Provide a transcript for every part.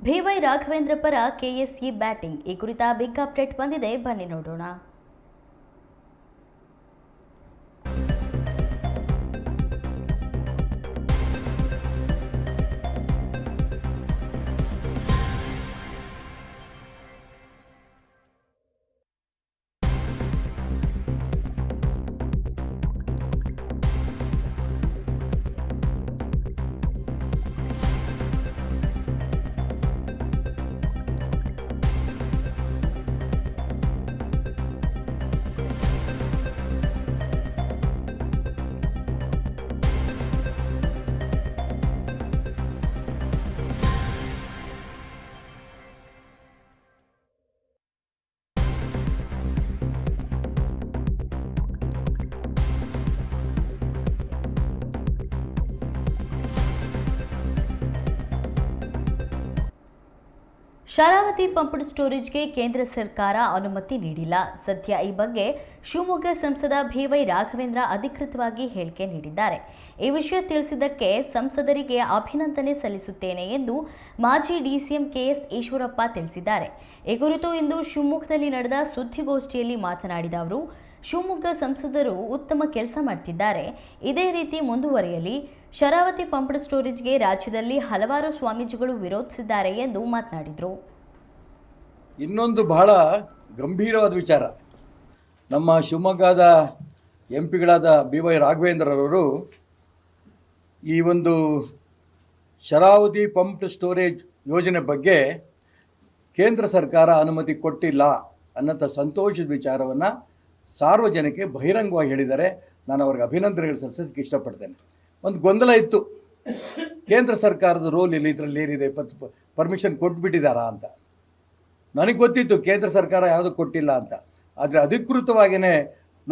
B Y Raghavendra ಪರ ಕೆಎಸ್ಇ batting. ಈ ಕುರಿತ ಬಿಗ್ ಅಪ್ಡೇಟ್ ಬಂದಿದೆ, ಬನ್ನಿ ನೋಡೋಣ. ಶರಾವತಿ ಪಂಪ್ಡ್ ಸ್ಟೋರೇಜ್ಗೆ ಕೇಂದ್ರ ಸರ್ಕಾರ ಅನುಮತಿ ನೀಡಿಲ್ಲ. ಸದ್ಯ ಈ ಬಗ್ಗೆ ಶಿವಮೊಗ್ಗ ಸಂಸದ ಬಿವೈ ರಾಘವೇಂದ್ರ ಅಧಿಕೃತವಾಗಿ ಹೇಳಿಕೆ ನೀಡಿದ್ದಾರೆ. ಈ ವಿಷಯ ತಿಳಿಸಿದ್ದಕ್ಕೆ ಸಂಸದರಿಗೆ ಅಭಿನಂದನೆ ಸಲ್ಲಿಸುತ್ತೇನೆ ಎಂದು ಮಾಜಿ ಡಿಸಿಎಂ ಕೆಎಸ್ ಈಶ್ವರಪ್ಪ ತಿಳಿಸಿದ್ದಾರೆ. ಈ ಕುರಿತು ಇಂದು ಶಿವಮೊಗ್ಗದಲ್ಲಿ ನಡೆದ ಸುದ್ದಿಗೋಷ್ಠಿಯಲ್ಲಿ ಮಾತನಾಡಿದ ಅವರು, ಶಿವಮೊಗ್ಗ ಸಂಸದರು ಉತ್ತಮ ಕೆಲಸ ಮಾಡ್ತಿದ್ದಾರೆ, ಇದೇ ರೀತಿ ಮುಂದುವರಿಯಲಿ. ಶರಾವತಿ ಪಂಪ್ಡ್ ಸ್ಟೋರೇಜ್ಗೆ ರಾಜ್ಯದಲ್ಲಿ ಹಲವಾರು ಸ್ವಾಮೀಜಿಗಳು ವಿರೋಧಿಸಿದ್ದಾರೆ ಎಂದು ಮಾತನಾಡಿದರು. ಇನ್ನೊಂದು ಬಹಳ ಗಂಭೀರವಾದ ವಿಚಾರ, ನಮ್ಮ ಶಿವಮೊಗ್ಗದ ಎಂಪಿಗಳಾದ ಬಿವೈ ರಾಘವೇಂದ್ರರವರು ಈ ಒಂದು ಶರಾವತಿ ಪಂಪ್ಡ್ ಸ್ಟೋರೇಜ್ ಯೋಜನೆ ಬಗ್ಗೆ ಕೇಂದ್ರ ಸರ್ಕಾರ ಅನುಮತಿ ಕೊಟ್ಟಿಲ್ಲ ಅನ್ನೋಂಥ ಸಂತೋಷದ ವಿಚಾರವನ್ನು ಸಾರ್ವಜನಿಕ ಬಹಿರಂಗವಾಗಿ ಹೇಳಿದ್ದಾರೆ. ನಾನು ಅವ್ರಿಗೆ ಅಭಿನಂದನೆಗಳು ಸಲ್ಲಿಸೋದಕ್ಕೆ ಇಷ್ಟಪಡ್ತೇನೆ. ಒಂದು ಗೊಂದಲ ಇತ್ತು, ಕೇಂದ್ರ ಸರ್ಕಾರದ ರೋಲ್ ಇದರಲ್ಲಿ ಏನಿದೆ, ಪರ್ಮಿಷನ್ ಕೊಟ್ಬಿಟ್ಟಿದ್ದಾರಾ ಅಂತ. ನನಗೆ ಗೊತ್ತಿತ್ತು ಕೇಂದ್ರ ಸರ್ಕಾರ ಯಾವುದೂ ಕೊಟ್ಟಿಲ್ಲ ಅಂತ. ಆದರೆ ಅಧಿಕೃತವಾಗಿಯೇ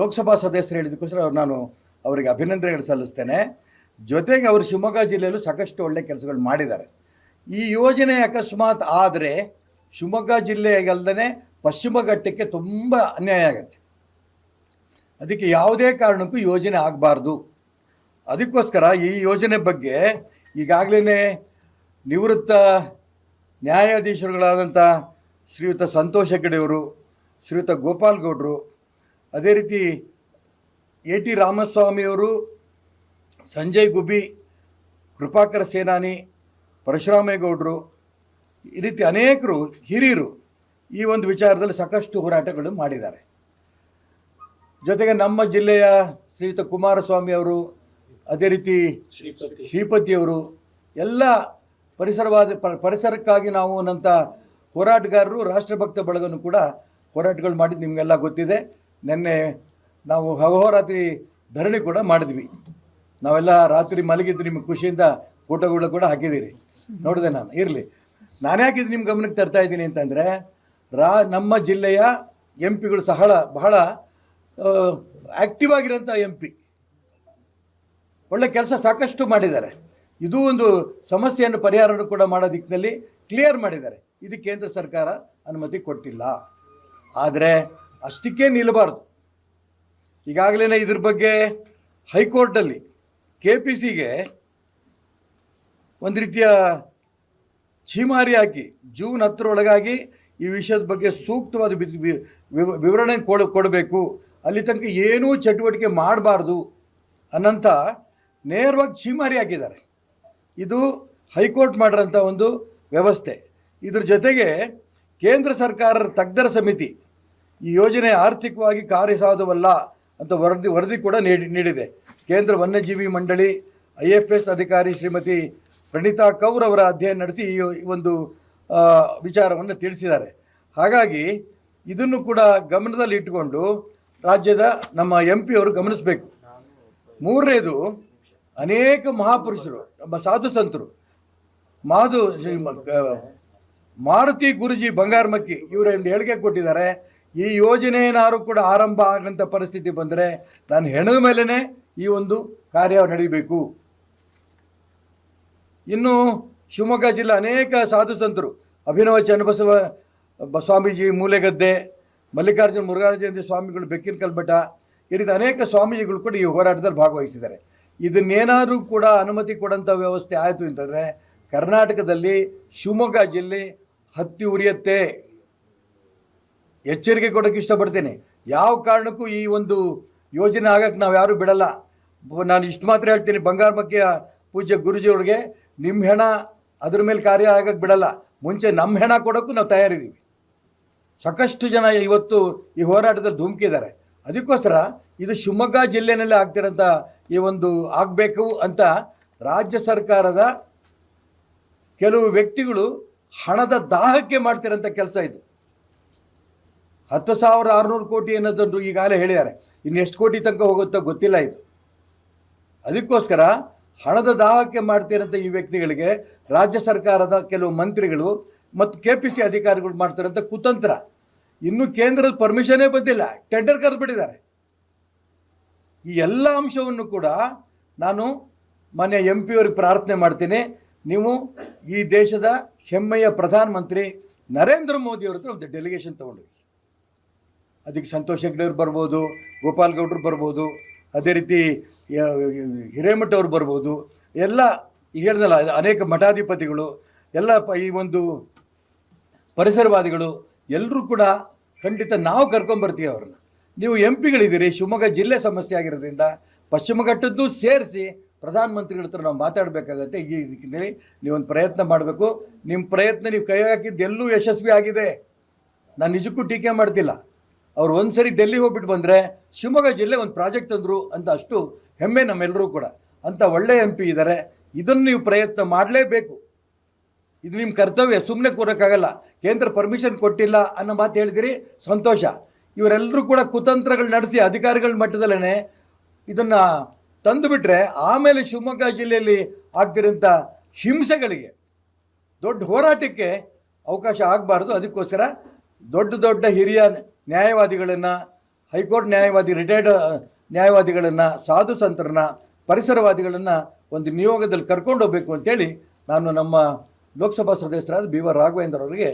ಲೋಕಸಭಾ ಸದಸ್ಯರು ಹೇಳಿದಕ್ಕೋಸ್ಕರ ನಾನು ಅವರಿಗೆ ಅಭಿನಂದನೆಗಳು ಸಲ್ಲಿಸ್ತೇನೆ. ಜೊತೆಗೆ ಅವರು ಶಿವಮೊಗ್ಗ ಜಿಲ್ಲೆಯಲ್ಲೂ ಸಾಕಷ್ಟು ಒಳ್ಳೆಯ ಕೆಲಸಗಳು ಮಾಡಿದ್ದಾರೆ. ಈ ಯೋಜನೆ ಅಕಸ್ಮಾತ್ ಆದರೆ ಶಿವಮೊಗ್ಗ ಜಿಲ್ಲೆಗಲ್ಲದೆ ಪಶ್ಚಿಮ ಘಟ್ಟಕ್ಕೆ ತುಂಬ ಅನ್ಯಾಯ ಆಗುತ್ತೆ. ಅದಕ್ಕೆ ಯಾವುದೇ ಕಾರಣಕ್ಕೂ ಯೋಜನೆ ಆಗಬಾರ್ದು. ಅದಕ್ಕೋಸ್ಕರ ಈ ಯೋಜನೆ ಬಗ್ಗೆ ಈಗಾಗಲೇ ನಿವೃತ್ತ ನ್ಯಾಯಾಧೀಶರುಗಳಾದಂಥ ಶ್ರೀಯುತ ಸಂತೋಷ್ ಹೆಗಡೆಯವರು, ಶ್ರೀಯುತ ಗೋಪಾಲ್ ಗೌಡರು, ಅದೇ ರೀತಿ ಎ.ಟಿ. ರಾಮಸ್ವಾಮಿಯವರು, ಸಂಜಯ್ ಗುಬ್ಬಿ, ಕೃಪಾಕರ ಸೇನಾನಿ, ಪರಶುರಾಮೇಗೌಡರು, ಈ ರೀತಿ ಅನೇಕರು ಹಿರಿಯರು ಈ ಒಂದು ವಿಚಾರದಲ್ಲಿ ಸಾಕಷ್ಟು ಹೋರಾಟಗಳು ಮಾಡಿದ್ದಾರೆ. ಜೊತೆಗೆ ನಮ್ಮ ಜಿಲ್ಲೆಯ ಶ್ರೀಯುತ ಕುಮಾರಸ್ವಾಮಿ ಅವರು, ಅದೇ ರೀತಿ ಶ್ರೀಪತಿಯವರು ಎಲ್ಲ ಪರಿಸರಕ್ಕಾಗಿ ನಾವು ಅನ್ನೋಂಥ ಹೋರಾಟಗಾರರು, ರಾಷ್ಟ್ರಭಕ್ತ ಬಳಗನು ಕೂಡ ಹೋರಾಟಗಳು ಮಾಡಿದ್ದು ನಿಮಗೆಲ್ಲ ಗೊತ್ತಿದೆ. ನಿನ್ನೆ ನಾವು ಅಹೋರಾತ್ರಿ ಧರಣಿ ಕೂಡ ಮಾಡಿದ್ವಿ. ನಾವೆಲ್ಲ ರಾತ್ರಿ ಮಲಗಿದ್ದು ನಿಮಗೆ ಖುಷಿಯಿಂದ ಫೋಟೋಗಳು ಕೂಡ ಹಾಕಿದ್ದೀರಿ, ನೋಡಿದೆ ನಾನು. ಇರಲಿ, ನಾನು ಯಾಕಿದ್ದು ನಿಮ್ಮ ಗಮನಕ್ಕೆ ತರ್ತಾ ಇದ್ದೀನಿ ಅಂತಂದರೆ, ನಮ್ಮ ಜಿಲ್ಲೆಯ ಎಂ ಪಿಗಳು ಬಹಳ ಆ್ಯಕ್ಟಿವ್ ಆಗಿರೋಂಥ ಎಂ ಪಿ, ಒಳ್ಳೆ ಕೆಲಸ ಸಾಕಷ್ಟು ಮಾಡಿದ್ದಾರೆ. ಇದು ಒಂದು ಸಮಸ್ಯೆಯನ್ನು ಪರಿಹಾರವನ್ನು ಕೂಡ ಮಾಡೋ ದಿಕ್ಕಿನಲ್ಲಿ ಕ್ಲಿಯರ್ ಮಾಡಿದ್ದಾರೆ. ಇದು ಕೇಂದ್ರ ಸರ್ಕಾರ ಅನುಮತಿ ಕೊಟ್ಟಿಲ್ಲ. ಆದರೆ ಅಷ್ಟಕ್ಕೆ ನಿಲ್ಲಬಾರ್ದು. ಈಗಾಗಲೇ ಇದ್ರ ಬಗ್ಗೆ ಹೈಕೋರ್ಟಲ್ಲಿ KPCಗೆ ಒಂದು ರೀತಿಯ ಛೀಮಾರಿ ಹಾಕಿ ಜೂನ್ 10 ಈ ವಿಷಯದ ಬಗ್ಗೆ ಸೂಕ್ತವಾದ ವಿವರಣೆ ಕೊಡಬೇಕು, ಅಲ್ಲಿ ತನಕ ಏನೂ ಚಟುವಟಿಕೆ ಮಾಡಬಾರ್ದು ಅನ್ನೋಂಥ ನೇರವಾಗಿ ಛೀಮಾರಿ ಹಾಕಿದ್ದಾರೆ. ಇದು ಹೈಕೋರ್ಟ್ ಮಾಡಿರೋಂಥ ಒಂದು ವ್ಯವಸ್ಥೆ. ಇದ್ರ ಜೊತೆಗೆ ಕೇಂದ್ರ ಸರ್ಕಾರದ ತಜ್ಞರ ಸಮಿತಿ ಈ ಯೋಜನೆ ಆರ್ಥಿಕವಾಗಿ ಕಾರ್ಯಸಾಧುವಲ್ಲ ಅಂತ ವರದಿ ಕೂಡ ನೀಡಿದೆ. ಕೇಂದ್ರ ವನ್ಯಜೀವಿ ಮಂಡಳಿ IFS ಅಧಿಕಾರಿ ಶ್ರೀಮತಿ ಪ್ರಣೀತಾ ಕೌರ್ ಅವರ ಅಧ್ಯಯನ ನಡೆಸಿ ಈ ಒಂದು ವಿಚಾರವನ್ನು ತಿಳಿಸಿದ್ದಾರೆ. ಹಾಗಾಗಿ ಇದನ್ನು ಕೂಡ ಗಮನದಲ್ಲಿ ಇಟ್ಟುಕೊಂಡು ರಾಜ್ಯದ ನಮ್ಮ MP ಅವರು ಗಮನಿಸಬೇಕು. ಮೂರನೇದು, ಅನೇಕ ಮಹಾಪುರುಷರು, ನಮ್ಮ ಸಾಧು ಸಂತರು, ಮಾರುತಿ ಗುರುಜಿ ಬಂಗಾರಮಕ್ಕಿ ಇವರು ಹೇಳಿಕೆ ಕೊಟ್ಟಿದ್ದಾರೆ. ಈ ಯೋಜನೆ ಏನಾದ್ರು ಕೂಡ ಆರಂಭ ಆಗಂಥ ಪರಿಸ್ಥಿತಿ ಬಂದರೆ ನಾನು ಹೆಣದ ಮೇಲೇ ಈ ಒಂದು ಕಾರ್ಯ ನಡೀಬೇಕು. ಇನ್ನು ಶಿವಮೊಗ್ಗ ಜಿಲ್ಲೆ ಅನೇಕ ಸಾಧು ಸಂತರು, ಅಭಿನವ ಚನ್ನಬಸವ ಸ್ವಾಮೀಜಿ ಮೂಲೆಗದ್ದೆ, ಮಲ್ಲಿಕಾರ್ಜುನ ಮುರುಘರಾಜೇಂದ್ರ ಸ್ವಾಮಿಗಳು ಬೆಕ್ಕಿನ ಕಲ್ಮಠ, ಈ ರೀತಿ ಅನೇಕ ಸ್ವಾಮೀಜಿಗಳು ಕೂಡ ಈ ಹೋರಾಟದಲ್ಲಿ ಭಾಗವಹಿಸಿದ್ದಾರೆ. ಇದನ್ನೇನಾದರೂ ಕೂಡ ಅನುಮತಿ ಕೊಡೋಂಥ ವ್ಯವಸ್ಥೆ ಆಯಿತು ಅಂತಂದರೆ ಕರ್ನಾಟಕದಲ್ಲಿ ಶಿವಮೊಗ್ಗ ಜಿಲ್ಲೆ ಹತ್ತಿ ಉರಿಯುತ್ತೆ. ಎಚ್ಚರಿಕೆ ಕೊಡೋಕ್ಕೆ ಇಷ್ಟಪಡ್ತೇನೆ. ಯಾವ ಕಾರಣಕ್ಕೂ ಈ ಒಂದು ಯೋಜನೆ ಆಗಕ್ಕೆ ನಾವು ಯಾರೂ ಬಿಡಲ್ಲ. ನಾನು ಇಷ್ಟು ಮಾತ್ರ ಹೇಳ್ತೀನಿ, ಬಂಗಾರಮಕ್ಕಿಯ ಪೂಜ್ಯ ಗುರುಜಿಯವ್ರಿಗೆ ನಿಮ್ಮ ಹೆಣ ಅದ್ರ ಮೇಲೆ ಕಾರ್ಯ ಆಗಕ್ಕೆ ಬಿಡಲ್ಲ. ಮುಂಚೆ ನಮ್ಮ ಹೆಣ ಕೊಡೋಕ್ಕೂ ನಾವು ತಯಾರಿದ್ದೀವಿ. ಸಾಕಷ್ಟು ಜನ ಇವತ್ತು ಈ ಹೋರಾಟದಲ್ಲಿ ಧುಮುಕಿದ್ದಾರೆ. ಅದಕ್ಕೋಸ್ಕರ ಇದು ಶಿವಮೊಗ್ಗ ಜಿಲ್ಲೆಯಲ್ಲಿ ಆಗ್ತಿರೋಂಥ ಈ ಒಂದು ಆಗಬೇಕು ಅಂತ ರಾಜ್ಯ ಸರ್ಕಾರದ ಕೆಲವು ವ್ಯಕ್ತಿಗಳು ಹಣದ ದಾಹಕ್ಕೆ ಮಾಡ್ತಿರೋಂಥ ಕೆಲಸ ಇದು. 10,600 ಕೋಟಿ ಅನ್ನೋದನ್ನು ಈಗಾಗಲೇ ಹೇಳಿದ್ದಾರೆ. ಇನ್ನು ಎಷ್ಟು ಕೋಟಿ ತನಕ ಹೋಗುತ್ತೋ ಗೊತ್ತಿಲ್ಲ ಇದು. ಅದಕ್ಕೋಸ್ಕರ ಹಣದ ದಾಹಕ್ಕೆ ಮಾಡ್ತಿರೋಂಥ ಈ ವ್ಯಕ್ತಿಗಳಿಗೆ ರಾಜ್ಯ ಸರ್ಕಾರದ ಕೆಲವು ಮಂತ್ರಿಗಳು ಮತ್ತು KPC ಅಧಿಕಾರಿಗಳು ಮಾಡ್ತಿರೋಂಥ ಕುತಂತ್ರ. ಇನ್ನೂ ಕೇಂದ್ರದ ಪರ್ಮಿಷನ್ನೇ ಬಂದಿಲ್ಲ, ಟೆಂಡರ್ ಕರೆದುಬಿಟ್ಟಿದ್ದಾರೆ. ಈ ಎಲ್ಲ ಅಂಶವನ್ನು ಕೂಡ ನಾನು ಮಾನ್ಯ MP ಅವ್ರಿಗೆ ಪ್ರಾರ್ಥನೆ ಮಾಡ್ತೀನಿ, ನೀವು ಈ ದೇಶದ ಹೆಮ್ಮೆಯ ಪ್ರಧಾನಮಂತ್ರಿ ನರೇಂದ್ರ ಮೋದಿ ಅವ್ರ ಹತ್ರ ಒಂದು ಡೆಲಿಗೇಷನ್ ತೊಗೊಂಡು, ಅದಕ್ಕೆ ಸಂತೋಷ್ ಹೆಗ್ಡೆ ಅವ್ರು ಬರ್ಬೋದು, ಗೋಪಾಲ್ ಗೌಡ್ರು ಬರ್ಬೋದು, ಅದೇ ರೀತಿ ಹಿರೇಮಠ ಅವ್ರು ಬರ್ಬೋದು, ಎಲ್ಲ ಈಗ ಹೇಳ್ದಲ್ಲ ಅನೇಕ ಮಠಾಧಿಪತಿಗಳು ಎಲ್ಲ ಈ ಒಂದು ಪರಿಸರವಾದಿಗಳು ಎಲ್ಲರೂ ಕೂಡ ಖಂಡಿತ ನಾವು ಕರ್ಕೊಂಬರ್ತೀವಿ ಅವ್ರನ್ನ. ನೀವು MP ಗಳಿದ್ದೀರಿ, ಶಿವಮೊಗ್ಗ ಜಿಲ್ಲೆ ಸಮಸ್ಯೆ ಆಗಿರೋದ್ರಿಂದ ಪಶ್ಚಿಮ ಘಟ್ಟದ್ದು ಸೇರಿಸಿ ಪ್ರಧಾನಮಂತ್ರಿಗಳ ಹತ್ರ ನಾವು ಮಾತಾಡಬೇಕಾಗತ್ತೆ. ಈ ಇದಕ್ಕಿಂತಲೇ ನೀವೊಂದು ಪ್ರಯತ್ನ ಮಾಡಬೇಕು. ನಿಮ್ಮ ಪ್ರಯತ್ನ ನೀವು ಕೈ ಹಾಕಿದ್ದು ಎಲ್ಲೂ ಯಶಸ್ವಿ ಆಗಿದೆ. ನಾನು ನಿಜಕ್ಕೂ ಟೀಕೆ ಮಾಡ್ತಿಲ್ಲ. ಅವ್ರು ಒಂದು ಸರಿ ಡೆಲ್ಲಿಗೆ ಹೋಗ್ಬಿಟ್ಟು ಬಂದರೆ ಶಿವಮೊಗ್ಗ ಜಿಲ್ಲೆ ಒಂದು ಪ್ರಾಜೆಕ್ಟ್ ತಂದರು ಅಂತ ಅಷ್ಟು ಹೆಮ್ಮೆ ನಮ್ಮೆಲ್ಲರೂ ಕೂಡ. ಅಂಥ ಒಳ್ಳೆ MP ಇದ್ದಾರೆ. ಇದನ್ನು ನೀವು ಪ್ರಯತ್ನ ಮಾಡಲೇಬೇಕು. ಇದು ನಿಮ್ಮ ಕರ್ತವ್ಯ, ಸುಮ್ಮನೆ ಕೂರೋಕ್ಕಾಗಲ್ಲ. ಕೇಂದ್ರ ಪರ್ಮಿಷನ್ ಕೊಟ್ಟಿಲ್ಲ ಅನ್ನೋ ಮಾತು ಹೇಳಿದಿರಿ, ಸಂತೋಷ. ಇವರೆಲ್ಲರೂ ಕೂಡ ಕುತಂತ್ರಗಳು ನಡೆಸಿ ಅಧಿಕಾರಿಗಳ ಮಟ್ಟದಲ್ಲೇ ಇದನ್ನು ತಂದುಬಿಟ್ರೆ ಆಮೇಲೆ ಶಿವಮೊಗ್ಗ ಜಿಲ್ಲೆಯಲ್ಲಿ ಆಗ್ತಿರೋಂಥ ಹಿಂಸೆಗಳಿಗೆ ದೊಡ್ಡ ಹೋರಾಟಕ್ಕೆ ಅವಕಾಶ ಆಗಬಾರ್ದು. ಅದಕ್ಕೋಸ್ಕರ ದೊಡ್ಡ ದೊಡ್ಡ ಹಿರಿಯ ನ್ಯಾಯವಾದಿಗಳನ್ನು, ಹೈಕೋರ್ಟ್ ನ್ಯಾಯವಾದಿ, ರಿಟೈರ್ಡ್ ನ್ಯಾಯವಾದಿಗಳನ್ನು, ಸಾಧು ಸಂತರನ್ನ, ಪರಿಸರವಾದಿಗಳನ್ನು ಒಂದು ನಿಯೋಗದಲ್ಲಿ ಕರ್ಕೊಂಡು ಹೋಗಬೇಕು ಅಂತೇಳಿ ನಾನು ನಮ್ಮ ಲೋಕಸಭಾ ಸದಸ್ಯರಾದ BY ರಾಘವೇಂದ್ರ ಅವರಿಗೆ